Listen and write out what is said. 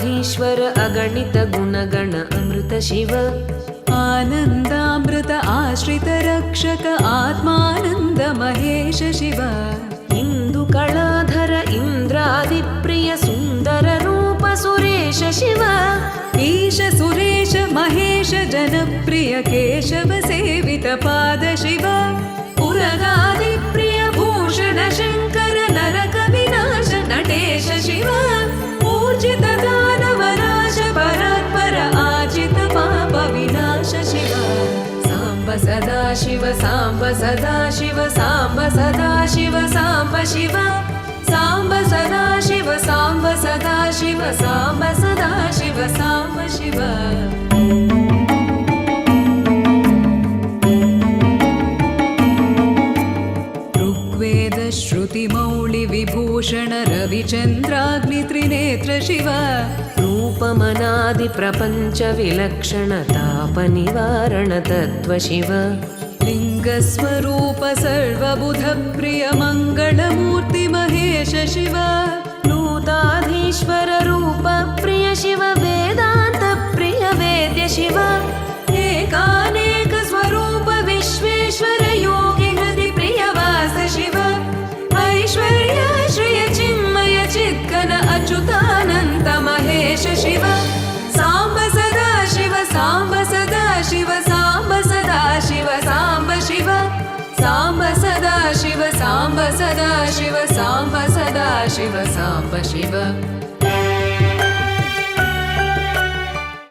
भूताधीश्वर अगणित गुणगण अमृत शिव आनन्दामृत आश्रित रक्षक आत्मानन्द महेश शिव इन्दुकलाधर इन्द्रादिप्रिय सुन्दर रूप सुरेश शिव ईश सुरेश महेश जनप्रिय केशव सेवित पाद शिव उरगादिप्रिय भूषण शङ्कर नरक विनाश नटेश शिव ऊर्जित दानवनाश परात्पर आजित पाप विनाश शिव साम्ब सदा शिव साम्ब सदा शिव साम्ब सदा शिव साम्ब शिव साम्ब सदा शिव साम्ब सदा शिव साम्ब सदा शिव साम्ब शिव ऋग्वेद श्रुतिमौळि विभूषण रविचन्द्राग्नि त्रिनेत्र शिव रूपमनादि प्रपञ्च विलक्षण ताप निवारण तत्त्व शिव लिङ्गस्वरूप सर्वबुध प्रिय मङ्गलमूर्ति महेश शिव नूताधीश्वर रूप प्रिय शिव वेदान्त प्रिय वेद्य शिव एकानेक स्वरूप विश्वेश्वर योगि हृदि प्रिय वास शिव ऐश्वर्य श्रिय चिन्मय चिद्घन अच्युतानन्त महेश शिव साम्ब सदा शिव साम्ब सदा शिव साम्ब सदा शिव साम्ब शिव साम्ब सदा शिव साम्ब सदा शिव साम्ब सदा शिव साम्ब शिव